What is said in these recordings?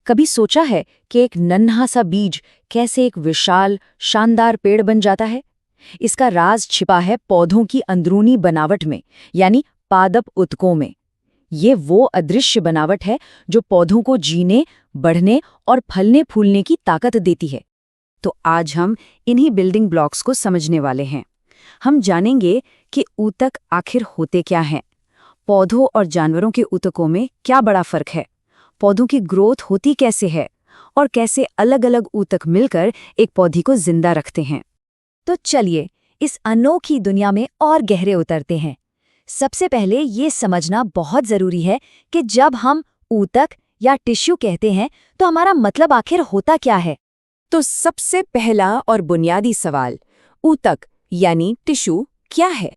कभी सोचा है कि एक नन्हा सा बीज कैसे एक विशाल शानदार पेड़ बन जाता है? इसका राज छिपा है पौधों की अंदरूनी बनावट में, यानी पादप ऊतकों में। ये वो अदृश्य बनावट है जो पौधों को जीने, बढ़ने और फलने फूलने की ताकत देती है। तो आज हम इन्हीं बिल्डिंग ब्लॉक्स को समझने वाले हैं। हम जानेंगे कि ऊतक आखिर होते क्या हैं, पौधों और जानवरों के ऊतकों में क्या बड़ा फर्क है, पौधों की ग्रोथ होती कैसे है और कैसे अलग अलग ऊतक मिलकर एक पौधे को जिंदा रखते हैं। तो चलिए इस अनोखी दुनिया में और गहरे उतरते हैं। सबसे पहले ये समझना बहुत जरूरी है कि जब हम ऊतक या टिश्यू कहते हैं तो हमारा मतलब आखिर होता क्या है। तो सबसे पहला और बुनियादी सवाल, ऊतक यानी टिश्यू क्या है?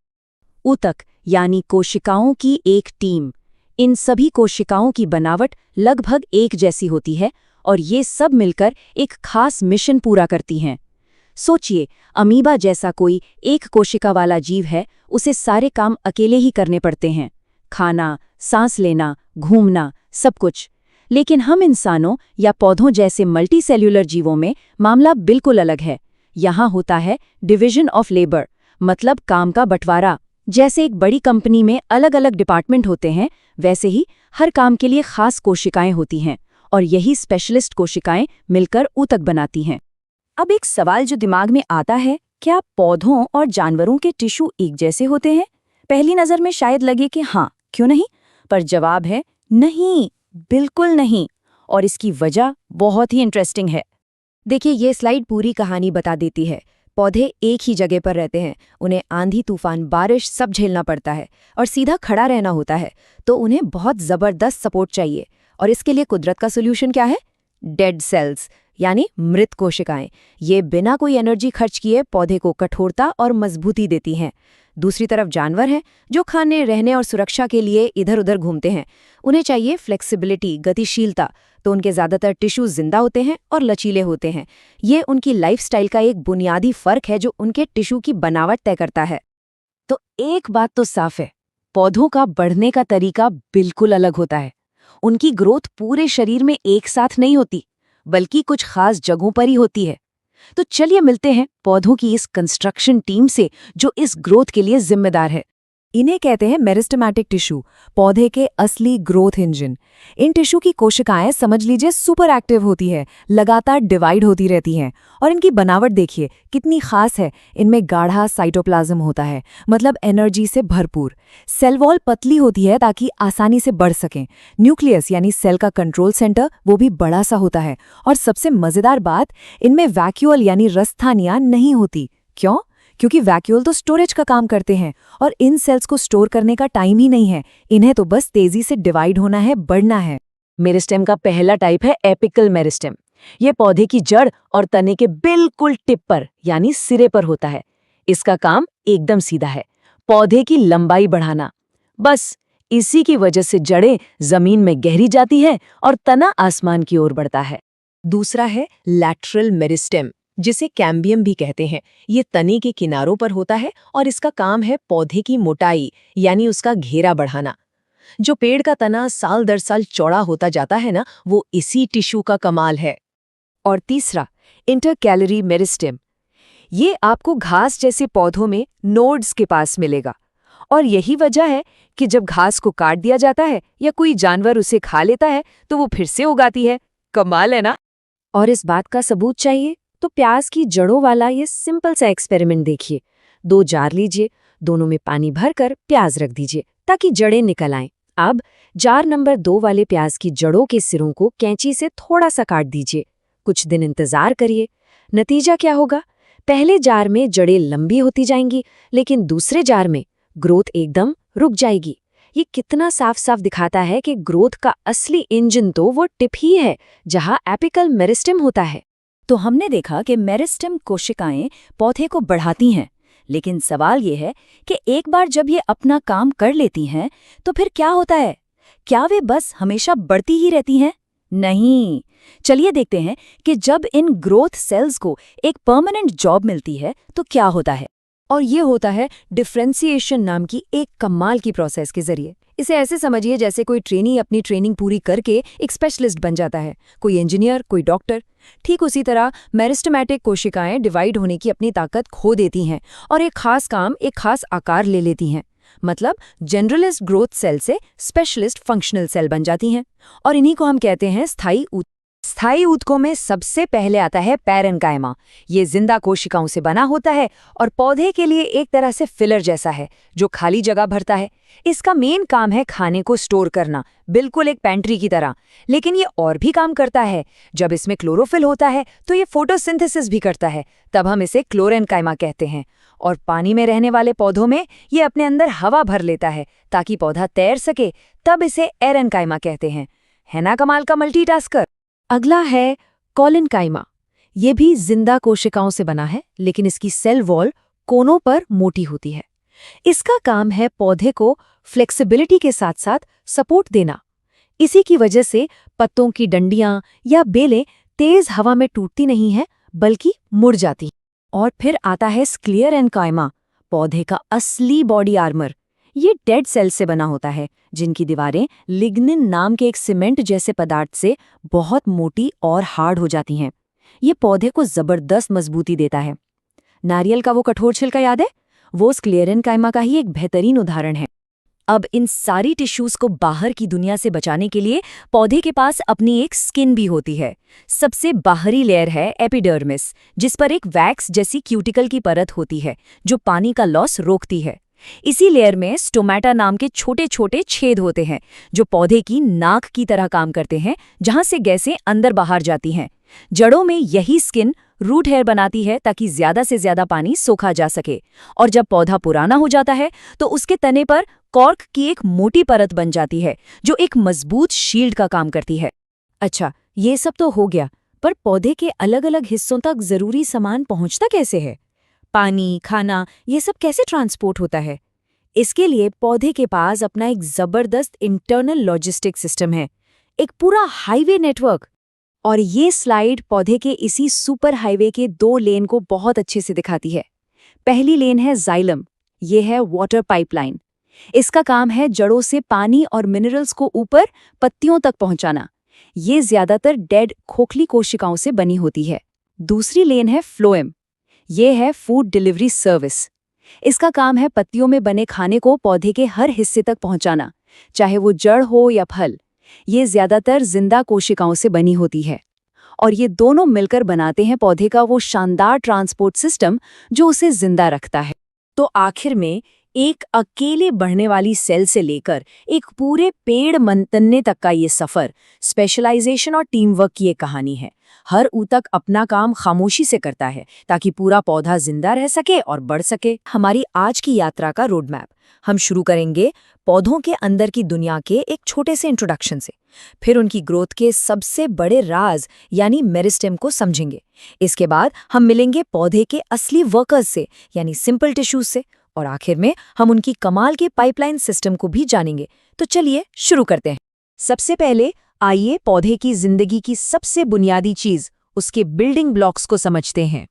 ऊतक यानी कोशिकाओं की एक टीम। इन सभी कोशिकाओं की बनावट लगभग एक जैसी होती है और ये सब मिलकर एक खास मिशन पूरा करती हैं। सोचिए, अमीबा जैसा कोई एक कोशिका वाला जीव है, उसे सारे काम अकेले ही करने पड़ते हैं, खाना, सांस लेना, घूमना, सब कुछ। लेकिन हम इंसानों या पौधों जैसे मल्टीसेल्युलर जीवों में मामला बिल्कुल अलग है। यहाँ होता है डिवीजन ऑफ लेबर, मतलब काम का बंटवारा। जैसे एक बड़ी कंपनी में अलग अलग डिपार्टमेंट होते हैं, वैसे ही हर काम के लिए खास कोशिकाएं होती हैं और यही स्पेशलिस्ट कोशिकाएं मिलकर ऊतक बनाती हैं। अब एक सवाल जो दिमाग में आता है, क्या पौधों और जानवरों के टिश्यू एक जैसे होते हैं? पहली नज़र में शायद लगे कि हाँ, क्यों नहीं, पर जवाब है नहीं, बिल्कुल नहीं। और इसकी वजह बहुत ही इंटरेस्टिंग है। देखिए, ये स्लाइड पूरी कहानी बता देती है। पौधे एक ही जगह पर रहते हैं, उन्हें आंधी, तूफान, बारिश सब झेलना पड़ता है और सीधा खड़ा रहना होता है, तो उन्हें बहुत ज़बरदस्त सपोर्ट चाहिए। और इसके लिए कुदरत का सोल्यूशन क्या है? डेड सेल्स, यानी मृत कोशिकाएं। ये बिना कोई एनर्जी खर्च किए पौधे को कठोरता और मजबूती देती हैं। दूसरी तरफ जानवर हैं जो खाने, रहने और सुरक्षा के लिए इधर उधर घूमते हैं। उन्हें चाहिए फ्लेक्सिबिलिटी, गतिशीलता, तो उनके ज़्यादातर टिश्यू जिंदा होते हैं और लचीले होते हैं। ये उनकी लाइफस्टाइल का एक बुनियादी फर्क है जो उनके टिश्यू की बनावट तय करता है। तो एक बात तो साफ है, पौधों का बढ़ने का तरीका बिल्कुल अलग होता है। उनकी ग्रोथ पूरे शरीर में एक साथ नहीं होती, बल्कि कुछ खास जगहों पर ही होती है। तो चलिए मिलते हैं पौधों की इस कंस्ट्रक्शन टीम से जो इस ग्रोथ के लिए जिम्मेदार है। इन्हें कहते हैं मेरिस्टेमेटिक टिश्यू, पौधे के असली ग्रोथ इंजन। इन टिश्यू की कोशिकाएं समझ लीजिए सुपर एक्टिव होती है, लगातार डिवाइड होती रहती हैं। और इनकी बनावट देखिए कितनी खास है। इनमें गाढ़ा साइटोप्लाज्म होता है, मतलब एनर्जी से भरपूर। सेल वॉल पतली होती है ताकि आसानी से बढ़ सकें। न्यूक्लियस यानी सेल का कंट्रोल सेंटर वो भी बड़ा सा होता है। और सबसे मजेदार बात, इनमें वैक्यूल यानी रसस्थानियां नहीं होती। क्यों? क्योंकि वैक्यूल तो स्टोरेज का काम करते हैं और इन सेल्स को स्टोर करने का टाइम ही नहीं है। इन्हें तो बस तेजी से डिवाइड होना है, बढ़ना है। मेरिस्टेम का पहला टाइप है एपिकल मेरिस्टेम। ये पौधे की जड़ और तने के बिल्कुल टिप पर यानी सिरे पर होता है। इसका काम एकदम सीधा है, पौधे की लंबाई बढ़ाना। बस इसी की वजह से जड़ें जमीन में गहरी जाती हैं और तना आसमान की ओर बढ़ता है। दूसरा है लैटरल मेरिस्टेम, जिसे कैम्बियम भी कहते हैं। ये तने के किनारों पर होता है और इसका काम है पौधे की मोटाई यानी उसका घेरा बढ़ाना। जो पेड़ का तना साल दर साल चौड़ा होता जाता है ना, वो इसी टिश्यू का कमाल है। और तीसरा इंटरकैलरी मेरिस्टेम। ये आपको घास जैसे पौधों में नोड्स के पास मिलेगा और यही वजह है कि जब घास को काट दिया जाता है या कोई जानवर उसे खा लेता है तो वो फिर से उगाती है। कमाल है ना? और इस बात का सबूत चाहिए तो प्याज की जड़ों वाला ये सिंपल सा एक्सपेरिमेंट देखिए। 2 जार लीजिए, दोनों में पानी भरकर प्याज रख दीजिए ताकि जड़ें निकल आएं। अब जार नंबर 2 वाले प्याज की जड़ों के सिरों को कैंची से थोड़ा सा काट दीजिए। कुछ दिन इंतजार करिए, नतीजा क्या होगा? पहले जार में जड़ें लंबी होती जाएंगी, लेकिन दूसरे जार में ग्रोथ एकदम रुक जाएगी। ये कितना साफ साफ दिखाता है कि ग्रोथ का असली इंजन तो वो टिप ही है जहां एपिकल मेरिस्टेम होता है। तो हमने देखा कि मेरिस्टेम कोशिकाएं पौधे को बढ़ाती हैं, लेकिन सवाल ये है कि एक बार जब ये अपना काम कर लेती हैं तो फिर क्या होता है? क्या वे बस हमेशा बढ़ती ही रहती हैं? नहीं। चलिए देखते हैं कि जब इन ग्रोथ सेल्स को एक परमानेंट जॉब मिलती है तो क्या होता है। और ये होता है डिफरेंशिएशन नाम की एक कमाल की प्रोसेस के जरिए। इसे ऐसे समझिए जैसे कोई ट्रेनी अपनी ट्रेनिंग पूरी करके एक स्पेशलिस्ट बन जाता है, कोई इंजीनियर, कोई डॉक्टर। ठीक उसी तरह मेरिस्टेमेटिक कोशिकाएं डिवाइड होने की अपनी ताकत खो देती हैं और एक खास काम, एक खास आकार ले लेती हैं। मतलब जनरलिस्ट ग्रोथ सेल से स्पेशलिस्ट फंक्शनल सेल बन जाती हैं, और इन्हीं को हम कहते हैं स्थायी ऊतक। स्थायी ऊतकों में सबसे पहले आता है पैरेन्काइमा। ये जिंदा कोशिकाओं से बना होता है और पौधे के लिए एक तरह से फिलर जैसा है जो खाली जगह भरता है। इसका मेन काम है खाने को स्टोर करना, बिल्कुल एक पेंट्री की तरह। लेकिन ये और भी काम करता है। जब इसमें क्लोरोफिल होता है तो ये फोटोसिंथेसिस भी करता है, तब हम इसे क्लोरेन्काइमा कहते हैं। और पानी में रहने वाले पौधों में ये अपने अंदर हवा भर लेता है ताकि पौधा तैर सके, तब इसे एरेन्काइमा कहते हैं। है ना कमाल का मल्टीटास्कर। अगला है कॉलिनकाइमा। ये भी जिंदा कोशिकाओं से बना है, लेकिन इसकी सेल वॉल कोनों पर मोटी होती है। इसका काम है पौधे को फ्लेक्सिबिलिटी के साथ साथ सपोर्ट देना। इसी की वजह से पत्तों की डंडियां या बेलें तेज हवा में टूटती नहीं हैं, बल्कि मुड़ जाती। और फिर आता है स्क्लेरेन्काइमा, पौधे का असली बॉडी आर्मर। ये डेड सेल से बना होता है, जिनकी दीवारें लिग्निन नाम के एक सीमेंट जैसे पदार्थ से बहुत मोटी और हार्ड हो जाती हैं। ये पौधे को जबरदस्त मजबूती देता है। नारियल का वो कठोर छिलका याद है? वो स्क्लेरेन्काइमा का ही एक बेहतरीन उदाहरण है। अब इन सारी टिश्यूज को बाहर की दुनिया से बचाने के लिए पौधे के पास अपनी एक स्किन भी होती है। सबसे बाहरी लेयर है एपिडर्मिस, जिस पर एक वैक्स जैसी क्यूटिकल की परत होती है जो पानी का लॉस रोकती है। इसी लेयर में स्टोमेटा नाम के छोटे छोटे छेद होते हैं जो पौधे की नाक की तरह काम करते हैं, जहां से गैसें अंदर बाहर जाती हैं। जड़ों में यही स्किन रूट हेयर बनाती है ताकि ज्यादा से ज्यादा पानी सोखा जा सके। और जब पौधा पुराना हो जाता है तो उसके तने पर कॉर्क की एक मोटी परत बन जाती है जो एक मजबूत शील्ड का काम करती है। अच्छा, ये सब तो हो गया, पर पौधे के अलग अलग हिस्सों तक जरूरी सामान पहुंचता कैसे है? पानी, खाना, ये सब कैसे ट्रांसपोर्ट होता है? इसके लिए पौधे के पास अपना एक जबरदस्त इंटरनल लॉजिस्टिक सिस्टम है, एक पूरा हाईवे नेटवर्क। और ये स्लाइड पौधे के इसी सुपर हाईवे के 2 लेन को बहुत अच्छे से दिखाती है। पहली लेन है जाइलम, ये है वाटर पाइपलाइन। इसका काम है जड़ों से पानी और मिनरल्स को ऊपर पत्तियों तक पहुंचाना। ये ज्यादातर डेड खोखली कोशिकाओं से बनी होती है। दूसरी लेन है फ्लोएम, ये है फूड डिलीवरी सर्विस। इसका काम है पत्तियों में बने खाने को पौधे के हर हिस्से तक पहुंचाना, चाहे वो जड़ हो या फल। ये ज्यादातर जिंदा कोशिकाओं से बनी होती है और ये दोनों मिलकर बनाते हैं पौधे का वो शानदार ट्रांसपोर्ट सिस्टम जो उसे जिंदा रखता है। तो आखिर में एक अकेले बढ़ने वाली सेल से लेकर एक पूरे पेड़ मनतन्ने तक का ये सफर स्पेशलाइजेशन और टीम वर्क की एक कहानी है। हर ऊतक अपना काम खामोशी से करता है ताकि पूरा पौधा जिंदा रह सके और बढ़ सके। हमारी आज की यात्रा का रोड मैप हम शुरू करेंगे पौधों के अंदर की दुनिया के एक छोटे से इंट्रोडक्शन से, फिर उनकी ग्रोथ के सबसे बड़े राज यानी मेरिस्टेम को समझेंगे। इसके बाद हम मिलेंगे पौधे के असली वर्कर्स से यानी सिंपल टिश्यूज से, और आखिर में हम उनकी कमाल के पाइपलाइन सिस्टम को भी जानेंगे। तो चलिए शुरू करते हैं। सबसे पहले आइए पौधे की जिंदगी की सबसे बुनियादी चीज, उसके बिल्डिंग ब्लॉक्स को समझते हैं।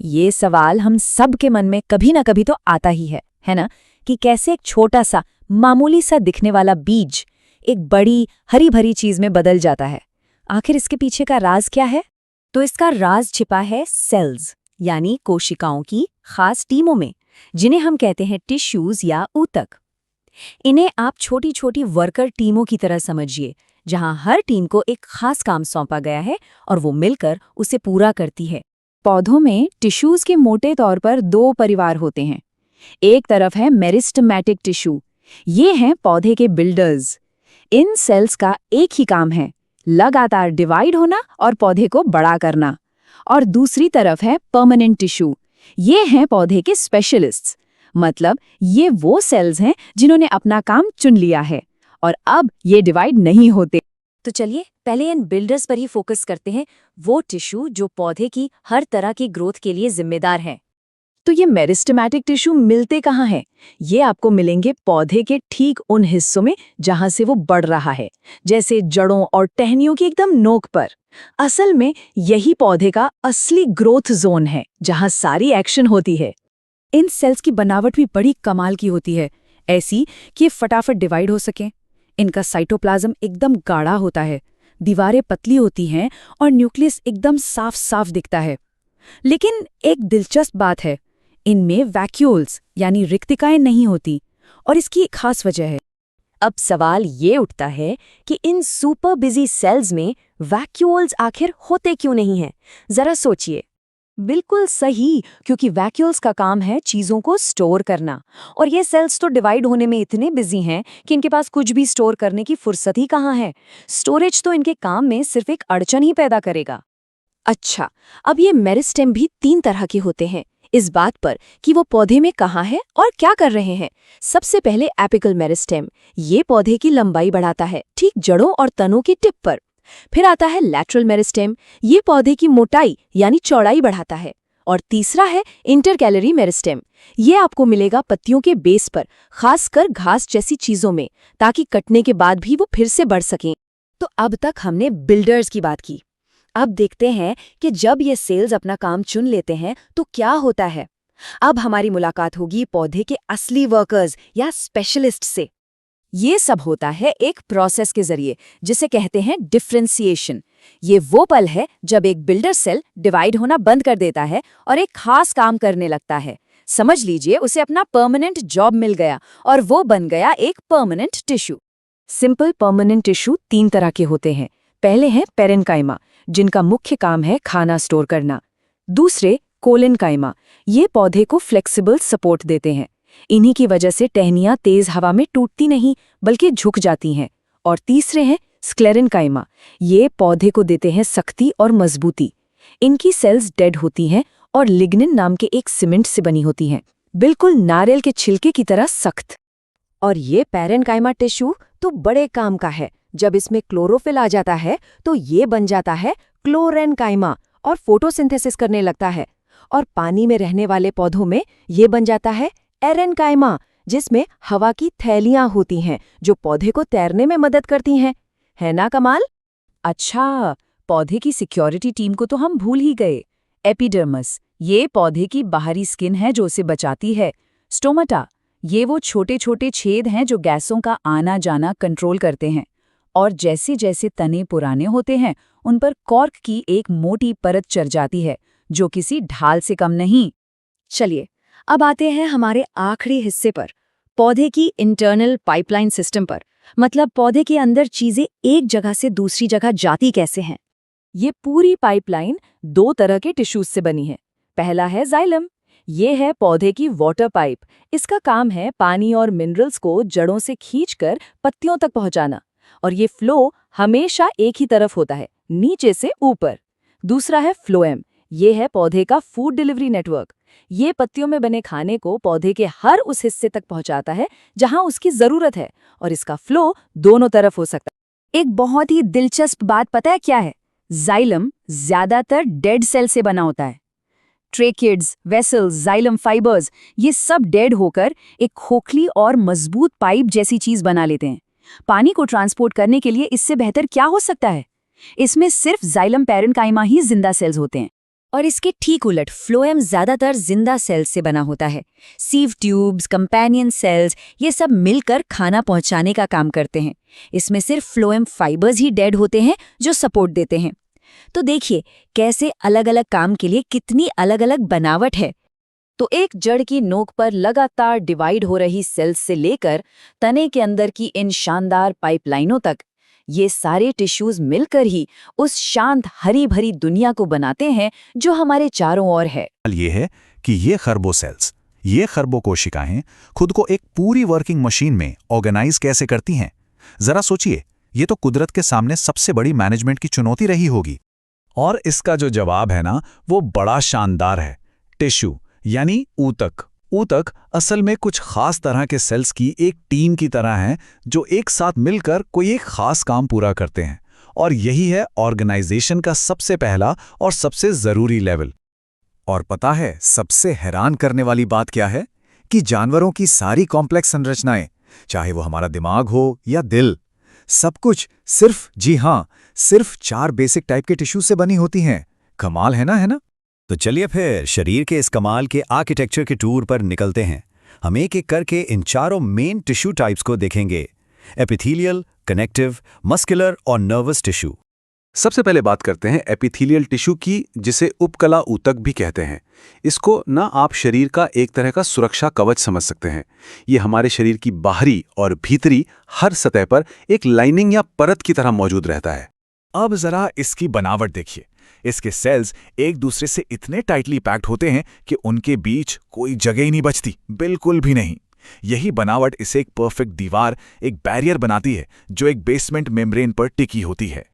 ये सवाल हम सब के मन में कभी ना कभी तो आता ही है ना, कि कैसे एक छोटा सा मामूली सा दिखने वाला बीज एक बड़ी हरी भरी चीज में बदल जाता है। आखिर इसके पीछे का राज क्या है? तो इसका राज छिपा है सेल्स यानी कोशिकाओं की खास टीमों में, जिन्हें हम कहते हैं टिश्यूज या ऊतक। इन्हें आप छोटी छोटी वर्कर टीमों की तरह समझिए, जहां हर टीम को एक खास काम सौंपा गया है और वो मिलकर उसे पूरा करती है। पौधों में टिश्यूज के मोटे तौर पर 2 परिवार होते हैं। एक तरफ है मेरिस्टेमेटिक टिश्यू, ये हैं पौधे के बिल्डर्स। इन सेल्स का एक ही काम है, लगातार डिवाइड होना और पौधे को बड़ा करना। और दूसरी तरफ है परमानेंट टिश्यू, ये हैं पौधे के स्पेशलिस्ट्स। मतलब ये वो सेल्स हैं जिन्होंने अपना काम चुन लिया है और अब ये डिवाइड नहीं होते। तो चलिए पहले इन बिल्डर्स पर ही फोकस करते हैं, वो टिश्यू जो पौधे की हर तरह की ग्रोथ के लिए जिम्मेदार हैं। तो ये मेरिस्टेमेटिक टिश्यू मिलते कहाँ हैं? ये आपको मिलेंगे पौधे के ठीक उन हिस्सों में जहां से वो बढ़ रहा है, जैसे जड़ों और टहनियों की एकदम नोक पर। असल में यही पौधे का असली ग्रोथ जोन है, जहां सारी एक्शन होती है। इन सेल्स की बनावट भी बड़ी कमाल की होती है। ऐसी कि ये फटाफट डिवाइड हो सकें। इनका साइटोप्लाज्म एकदम गाढ़ा होता है, दीवारें पतली होती हैं और न्यूक्लियस एकदम साफ साफ दिखता है। लेकिन एक दिलचस्प बात है, इनमें वैक्यूल्स यानी रिक्तिकाएं नहीं होती, और इसकी एक खास वजह है। अब सवाल ये उठता है कि इन सुपर बिजी सेल्स में वैक्यूल्स आखिर होते क्यों नहीं हैं? जरा सोचिए। बिल्कुल सही, क्योंकि वैक्यूल्स का काम है चीजों को स्टोर करना, और ये सेल्स तो डिवाइड होने में इतने बिजी हैं कि इनके पास कुछ भी स्टोर करने की फुर्सत ही कहाँ है। स्टोरेज तो इनके काम में सिर्फ एक अड़चन ही पैदा करेगा। अच्छा, अब ये मेरिस्टेम भी 3 तरह के होते हैं, इस बात पर कि वो पौधे में कहाँ है और क्या कर रहे हैं। सबसे पहले एपिकल मेरिस्टेम, ये पौधे की लंबाई बढ़ाता है, ठीक जड़ों और तनों की टिप पर। फिर आता है लैटरल मेरिस्टेम, ये पौधे की मोटाई यानी चौड़ाई बढ़ाता है। और तीसरा है इंटरकैलरी मेरिस्टेम, ये आपको मिलेगा पत्तियों के बेस पर, खासकर घास जैसी चीजों में, ताकि कटने के बाद भी वो फिर से बढ़ सकें। तो अब तक हमने बिल्डर्स की बात की। अब देखते हैं कि जब ये सेल्स अपना काम चुन लेते हैं तो क्या होता है। अब हमारी मुलाकात होगी पौधे के असली वर्कर्स या स्पेशलिस्ट से। ये सब होता है एक प्रोसेस के जरिए, जिसे कहते हैं डिफरेंशिएशन। ये वो पल है जब एक बिल्डर सेल डिवाइड होना बंद कर देता है और एक खास काम करने लगता है। समझ लीजिए उसे अपना परमानेंट जॉब मिल गया और वो बन गया एक permanent tissue. Simple permanent tissue 3 तरह के होते हैं। पहले हैं पेरेन्काइमा, जिनका मुख्य काम है खाना स्टोर करना। दूसरे कोलेनकाइमा, ये पौधे को फ्लेक्सिबल सपोर्ट देते हैं। इन्हीं की वजह से टहनियां तेज हवा में टूटती नहीं बल्कि झुक जाती हैं। और तीसरे हैं स्क्लेरेनकाइमा, ये पौधे को देते हैं शक्ति और मजबूती। इनकी सेल्स डेड होती हैं और लिग्निन नाम के एक सीमेंट से बनी होती हैं, बिल्कुल नारियल के छिलके की तरह सख्त। और ये पेरेन्काइमा टिश्यू तो बड़े काम का है। जब इसमें क्लोरोफिल आ जाता है तो ये बन जाता है क्लोरेनकाइमा और फोटोसिंथेसिस करने लगता है। और पानी में रहने वाले पौधों में ये बन जाता है एरेनकाइमा, जिसमें हवा की थैलियां होती हैं जो पौधे को तैरने में मदद करती हैं। है ना कमाल? अच्छा, पौधे की सिक्योरिटी टीम को तो हम भूल ही गए। एपिडर्मिस, ये पौधे की बाहरी स्किन है जो उसे बचाती है। स्टोमाटा, ये वो छोटे छोटे छेद हैं जो गैसों का आना जाना कंट्रोल करते हैं। और जैसे जैसे तने पुराने होते हैं उन पर कॉर्क की एक मोटी परत चढ़ जाती है, जो किसी ढाल से कम नहीं। चलिए अब आते हैं हमारे आखिरी हिस्से पर, पौधे की इंटरनल पाइपलाइन सिस्टम पर। मतलब पौधे के अंदर चीजें एक जगह से दूसरी जगह जाती कैसे हैं। ये पूरी पाइपलाइन 2 तरह के टिश्यूज से बनी है। पहला है जाइलम, ये है पौधे की वाटर पाइप। इसका काम है पानी और मिनरल्स को जड़ों से खींचकर पत्तियों तक पहुंचाना, और ये फ्लो हमेशा एक ही तरफ होता है, नीचे से ऊपर। दूसरा है फ्लोएम, ये है पौधे का फूड डिलीवरी नेटवर्क। ये पत्तियों में बने खाने को पौधे के हर उस हिस्से तक पहुंचाता है जहां उसकी जरूरत है, और इसका फ्लो दोनों तरफ हो सकता है। एक बहुत ही दिलचस्प बात पता है क्या है? जाइलम ज्यादातर डेड सेल से बना होता है। ट्रेकिड्स, वेसल्स, जाइलम फाइबर्स, ये सब डेड होकर एक खोखली और मजबूत पाइप जैसी चीज बना लेते हैं। पानी को ट्रांसपोर्ट करने के लिए इससे बेहतर क्या हो सकता है? इसमें सिर्फ जाइलम पेरेन्काइमा ही जिंदा सेल्स होते हैं। और इसके ठीक उलट फ्लोएम ज्यादातर जिंदा सेल्स से बना होता है। सीव ट्यूब्स, कंपेनियन सेल्स, ये सब मिलकर खाना पहुंचाने का काम करते हैं। इसमें सिर्फ फ्लोएम फाइबर्स ही डेड होते हैं जो सपोर्ट देते हैं। तो देखिए कैसे अलग अलग काम के लिए कितनी अलग अलग बनावट है। तो एक जड़ की नोक पर लगातार डिवाइड हो रही सेल्स से लेकर तने के अंदर की इन शानदार पाइपलाइनों तक, ये सारे टिश्यूज मिलकर ही उस शांत हरी भरी दुनिया को बनाते हैं जो हमारे चारों ओर है। ये है कि ये खरबों सेल्स, ये खरबों कोशिकाएं खुद को एक पूरी वर्किंग मशीन में ऑर्गेनाइज कैसे करती हैं। जरा सोचिए, ये तो कुदरत के सामने सबसे बड़ी मैनेजमेंट की चुनौती रही होगी। और इसका जो जवाब है ना, वो बड़ा शानदार है। टिश्यू यानी ऊतक। ऊतक असल में कुछ खास तरह के सेल्स की एक टीम की तरह हैं जो एक साथ मिलकर कोई एक खास काम पूरा करते हैं। और यही है ऑर्गेनाइजेशन का सबसे पहला और सबसे जरूरी लेवल। और पता है सबसे हैरान करने वाली बात क्या है? कि जानवरों की सारी कॉम्प्लेक्स संरचनाएं, चाहे वो हमारा दिमाग हो या दिल, सब कुछ सिर्फ 4 बेसिक टाइप के टिश्यू से बनी होती हैं। कमाल है ना? तो चलिए फिर शरीर के इस कमाल के आर्किटेक्चर के टूर पर निकलते हैं। हम एक एक करके इन चारों मेन टिश्यू टाइप्स को देखेंगे: एपिथेलियल, कनेक्टिव, मस्कुलर और नर्वस टिश्यू। सबसे पहले बात करते हैं एपिथेलियल टिश्यू की, जिसे उपकला ऊतक भी कहते हैं। इसको ना आप शरीर का एक तरह का सुरक्षा कवच समझ सकते हैं। ये हमारे शरीर की बाहरी और भीतरी हर सतह पर एक लाइनिंग या परत की तरह मौजूद रहता है। अब जरा इसकी बनावट देखिए। इसके सेल्स एक दूसरे से इतने टाइटली पैक्ड होते हैं कि उनके बीच कोई जगह ही नहीं बचती, बिल्कुल भी नहीं। यही बनावट इसे एक परफेक्ट दीवार, एक बैरियर बनाती है जो एक बेसमेंट मेम्ब्रेन पर टिकी होती है।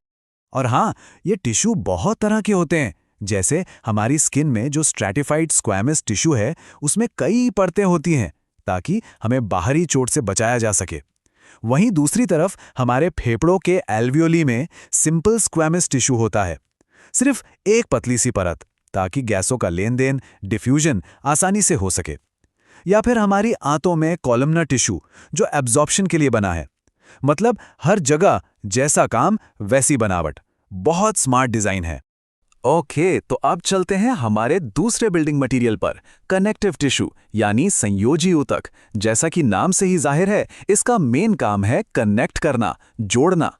और हाँ, ये टिश्यू बहुत तरह के होते हैं। जैसे हमारी स्किन में जो स्ट्रैटिफाइड स्क्वैमस टिश्यू है, उसमें कई परतें होती हैं ताकि हमें बाहरी चोट से बचाया जा सके। वहीं दूसरी तरफ हमारे फेफड़ों के एल्वियोली में सिंपल स्क्वैमस टिश्यू होता है, सिर्फ एक पतली सी परत, ताकि गैसों का लेन देन, डिफ्यूजन आसानी से हो सके। या फिर हमारी आंतों में कॉलमनर टिश्यू जो एब्जॉर्प्शन के लिए बना है, मतलब हर जगह जैसा काम वैसी बनावट। बहुत स्मार्ट डिजाइन है। ओके, तो अब चलते हैं हमारे दूसरे बिल्डिंग मटेरियल पर, कनेक्टिव टिश्यू यानी संयोजी ऊतक। जैसा कि नाम से ही जाहिर है, इसका मेन काम है कनेक्ट करना, जोड़ना।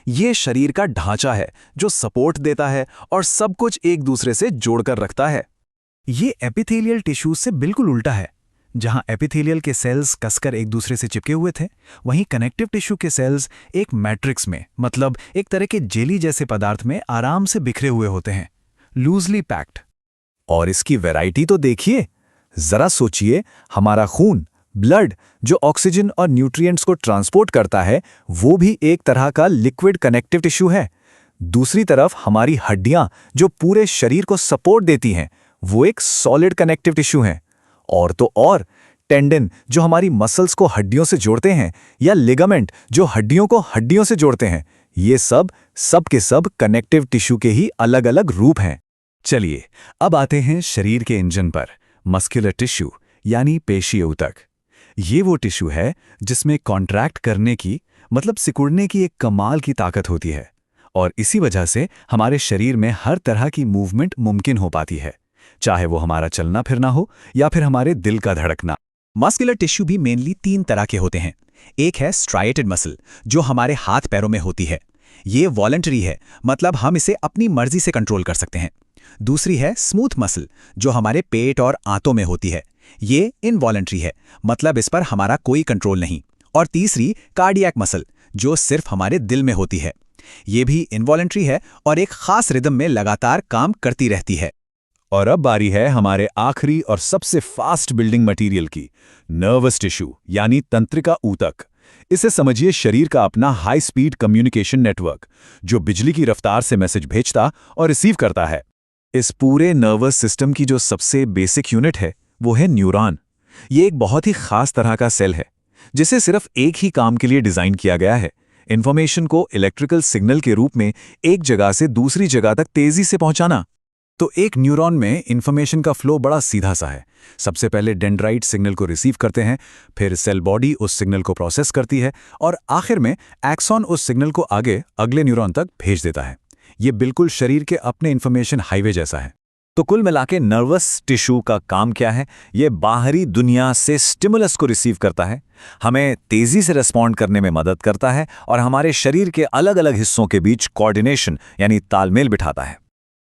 ये शरीर का ढांचा है जो सपोर्ट देता है और सब कुछ एक दूसरे से जोड़कर रखता है। ये एपिथेलियल टिश्यू से बिल्कुल उल्टा है। जहां एपिथेलियल के सेल्स कसकर एक दूसरे से चिपके हुए थे, वहीं कनेक्टिव टिश्यू के सेल्स एक मैट्रिक्स में, मतलब एक तरह के जेली जैसे पदार्थ में आराम से बिखरे हुए होते हैं, लूजली पैक्ड। और इसकी वैरायटी तो देखिए। जरा सोचिए, हमारा खून, ब्लड, जो ऑक्सीजन और न्यूट्रिएंट्स को ट्रांसपोर्ट करता है, वो भी एक तरह का लिक्विड कनेक्टिव टिश्यू है। दूसरी तरफ हमारी हड्डियां, जो पूरे शरीर को सपोर्ट देती हैं, वो एक सॉलिड कनेक्टिव टिश्यू हैं। और तो और टेंडन, जो हमारी मसल्स को हड्डियों से जोड़ते हैं, या लिगामेंट, जो हड्डियों को हड्डियों से जोड़ते हैं, ये सब के सब कनेक्टिव टिश्यू के ही अलग अलग रूप हैं। चलिए, अब आते हैं शरीर के इंजन पर, मस्कुलर टिश्यू यानी पेशीय ऊतक। ये वो टिश्यू है जिसमें कॉन्ट्रैक्ट करने की, मतलब सिकुड़ने की एक कमाल की ताकत होती है, और इसी वजह से हमारे शरीर में हर तरह की मूवमेंट मुमकिन हो पाती है, चाहे वो हमारा चलना फिरना हो या फिर हमारे दिल का धड़कना। मस्कुलर टिश्यू भी मेनली 3 तरह के होते हैं। एक है स्ट्राइएटेड मसल, जो हमारे हाथ पैरों में होती है। ये वॉलंटरी है, मतलब हम इसे अपनी मर्जी से कंट्रोल कर सकते हैं। दूसरी है स्मूथ मसल, जो हमारे पेट और आंतों में होती है। ये इनवॉलंटरी है, मतलब इस पर हमारा कोई कंट्रोल नहीं। और तीसरी कार्डियक मसल, जो सिर्फ हमारे दिल में होती है। ये भी इनवॉलंटरी है और एक खास रिदम में लगातार काम करती रहती है। और अब बारी है हमारे आखिरी और सबसे फास्ट बिल्डिंग मटेरियल की, नर्वस टिश्यू यानी तंत्रिका ऊतक। इसे समझिए शरीर का अपना हाई स्पीड कम्युनिकेशन नेटवर्क, जो बिजली की रफ्तार से मैसेज भेजता और रिसीव करता है। इस पूरे नर्वस सिस्टम की जो सबसे बेसिक यूनिट है, वो है न्यूरॉन। ये एक बहुत ही खास तरह का सेल है, जिसे सिर्फ एक ही काम के लिए डिजाइन किया गया है: इंफॉर्मेशन को इलेक्ट्रिकल सिग्नल के रूप में एक जगह से दूसरी जगह तक तेजी से पहुंचाना। तो एक न्यूरॉन में इंफॉर्मेशन का फ्लो बड़ा सीधा सा है। सबसे पहले डेंड्राइट सिग्नल को रिसीव करते हैं, फिर सेल बॉडी उस सिग्नल को प्रोसेस करती है, और आखिर में एक्सॉन उस सिग्नल को आगे अगले न्यूरॉन तक भेज देता है। ये बिल्कुल शरीर के अपने इंफॉर्मेशन हाईवे जैसा है। तो कुल मिलाके नर्वस टिश्यू का काम क्या है? ये बाहरी दुनिया से स्टिमुलस को रिसीव करता है, हमें तेजी से रिस्पॉन्ड करने में मदद करता है, और हमारे शरीर के अलग अलग हिस्सों के बीच कोऑर्डिनेशन यानी तालमेल बिठाता है।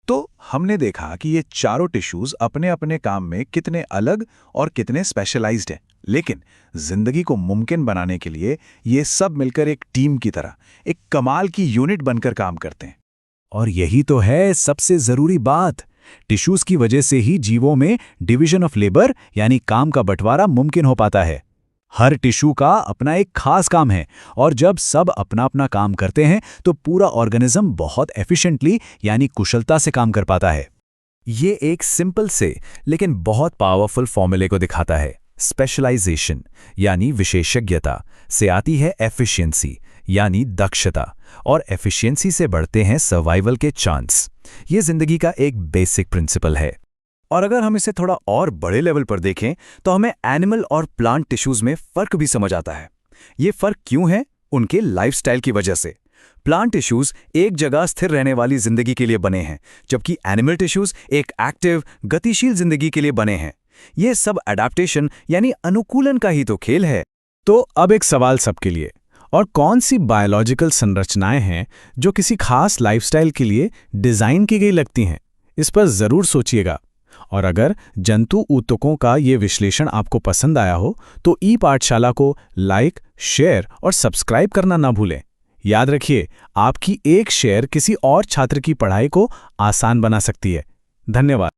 तो हमने देखा कि ये चारों टिश्यूज अपने अपने काम में कितने अलग और कितने स्पेशलाइज्ड हैं, लेकिन जिंदगी को मुमकिन बनाने के लिए ये सब मिलकर एक टीम की तरह, एक कमाल की यूनिट बनकर काम करते हैं। और यही तो है सबसे जरूरी बात। टिश्यूज की वजह से ही जीवों में डिवीजन ऑफ लेबर यानी काम का बंटवारा मुमकिन हो पाता है। हर टिश्यू का अपना एक खास काम है, और जब सब अपना अपना काम करते हैं तो पूरा ऑर्गेनिज्म बहुत एफिशिएंटली यानी कुशलता से काम कर पाता है। ये एक सिंपल से लेकिन बहुत पावरफुल फॉर्मूले को दिखाता है। स्पेशलाइजेशन यानी विशेषज्ञता से आती है एफिशिएंसी यानी दक्षता, और एफिशिएंसी से बढ़ते हैं सर्वाइवल के चांस। ये जिंदगी का एक बेसिक प्रिंसिपल है। और अगर हम इसे थोड़ा और बड़े लेवल पर देखें तो हमें एनिमल और प्लांट टिश्यूज में फर्क भी समझ आता है। ये फर्क क्यों है? उनके लाइफस्टाइल की वजह से। प्लांट टिश्यूज एक जगह स्थिर रहने वाली जिंदगी के लिए बने हैं, जबकि एनिमल टिश्यूज एक एक्टिव, गतिशील जिंदगी के लिए बने हैं। ये सब अडैप्टेशन यानी अनुकूलन का ही तो खेल है। तो अब एक सवाल सबके लिए, और कौन सी बायोलॉजिकल संरचनाएं हैं जो किसी खास लाइफस्टाइल के लिए डिजाइन की गई लगती हैं? इस पर जरूर सोचिएगा। और अगर जंतु ऊतकों का ये विश्लेषण आपको पसंद आया हो तो ई पाठशाला को लाइक, शेयर और सब्सक्राइब करना ना भूलें। याद रखिए, आपकी एक शेयर किसी और छात्र की पढ़ाई को आसान बना सकती है। धन्यवाद।